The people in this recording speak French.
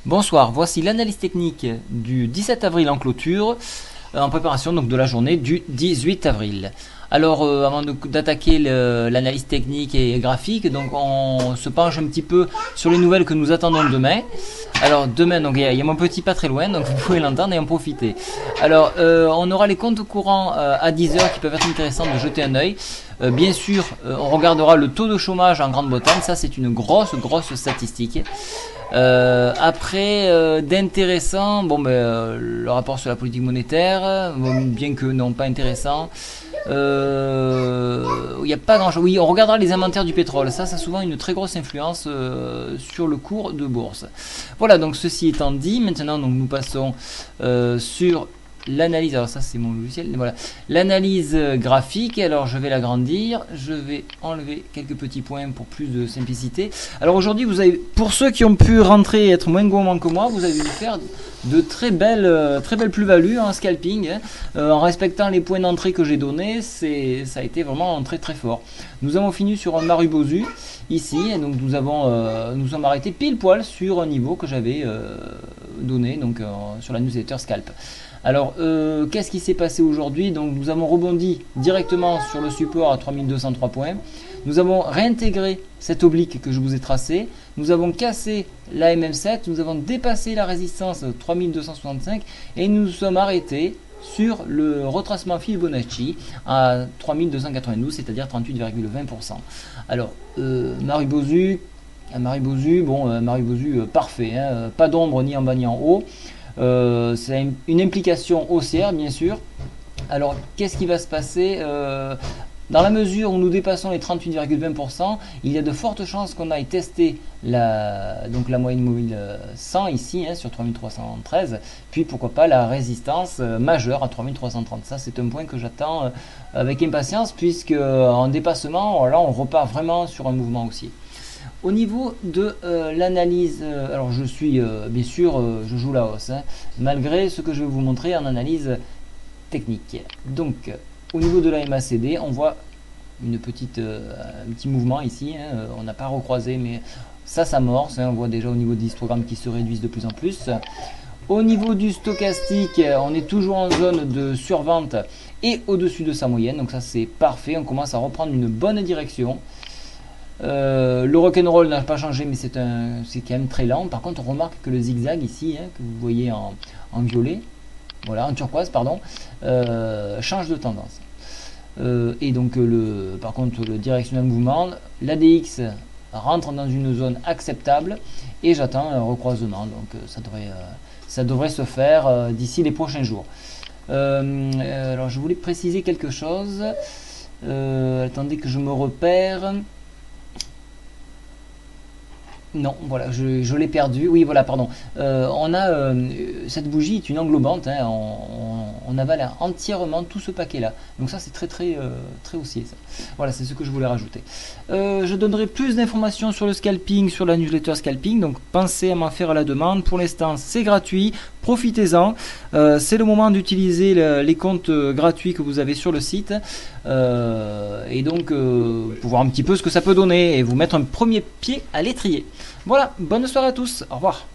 Bonsoir, voici l'analyse technique du 17 avril en clôture, en préparation donc de la journée du 18 avril. Alors avant d'attaquer l'analyse technique et graphique, donc on se penche un petit peu sur les nouvelles que nous attendons demain. Alors demain, donc il y a mon petit pas très loin, donc vous pouvez l'entendre et en profiter. Alors on aura les comptes courants à 10 heures qui peuvent être intéressants de jeter un œil. Bien sûr, on regardera le taux de chômage en Grande-Bretagne, ça c'est une grosse statistique. Après, d'intéressant, le rapport sur la politique monétaire, bien que non pas intéressant. Il n'y a pas grand chose. Oui, on regardera les inventaires du pétrole. Ça a souvent une très grosse influence sur le cours de bourse. Voilà, donc ceci étant dit, maintenant donc, nous passons sur l'analyse. Alors ça c'est mon logiciel. Voilà, l'analyse graphique. Alors je vais l'agrandir. Je vais enlever quelques petits points pour plus de simplicité. Alors aujourd'hui, vous avez, pour ceux qui ont pu rentrer et être moins gourmands que moi, vous avez dû faire de très belles plus-values en scalping, en respectant les points d'entrée que j'ai donnés. Ça a été vraiment très fort. Nous avons fini sur un Marubozu ici, et donc nous sommes arrêtés pile poil sur un niveau que j'avais donné donc sur la newsletter Scalp. Alors, qu'est-ce qui s'est passé aujourd'hui? Donc, nous avons rebondi directement sur le support à 3203 points. Nous avons réintégré cette oblique que je vous ai tracée. Nous avons cassé la MM7. Nous avons dépassé la résistance 3265 et nous nous sommes arrêtés sur le retracement Fibonacci à 3292, c'est-à-dire 38,20%. Alors, Marubozu, parfait, hein, pas d'ombre ni en bas ni en haut. C'est une implication haussière bien sûr. Alors qu'est-ce qui va se passer dans la mesure où nous dépassons les 38,20%, il y a de fortes chances qu'on aille tester la moyenne mobile 100 ici sur 3313, puis pourquoi pas la résistance majeure à 3330. Ça c'est un point que j'attends avec impatience, puisque en dépassement, là on repart vraiment sur un mouvement haussier. Au niveau de l'analyse, alors je suis bien sûr, je joue la hausse, hein, malgré ce que je vais vous montrer en analyse technique. Donc, au niveau de la MACD, on voit un petit mouvement ici, hein, on n'a pas recroisé, mais ça s'amorce, hein, on voit déjà au niveau des histogrammes qui se réduisent de plus en plus. Au niveau du stochastique, on est toujours en zone de survente et au-dessus de sa moyenne, donc ça c'est parfait, on commence à reprendre une bonne direction. Le rock'n'roll n'a pas changé, mais c'est quand même très lent. Par contre, on remarque que le zigzag ici, hein, que vous voyez en violet, voilà, en turquoise, pardon, change de tendance. Et donc, par contre, le directional mouvement, l'ADX rentre dans une zone acceptable et j'attends un recroisement. Donc, ça devrait se faire d'ici les prochains jours. Alors, je voulais préciser quelque chose. Attendez que je me repère. Non, voilà, je l'ai perdu. Oui, voilà, pardon. On a cette bougie est une englobante. Hein, on avale entièrement tout ce paquet-là. Donc ça, c'est très haussier. Ça. Voilà, c'est ce que je voulais rajouter. Je donnerai plus d'informations sur le scalping, sur la newsletter scalping. Donc pensez à m'en faire la demande. Pour l'instant, c'est gratuit. Profitez-en. C'est le moment d'utiliser les comptes gratuits que vous avez sur le site. Et donc, pour voir un petit peu ce que ça peut donner et vous mettre un premier pied à l'étrier. Voilà, bonne soirée à tous, au revoir.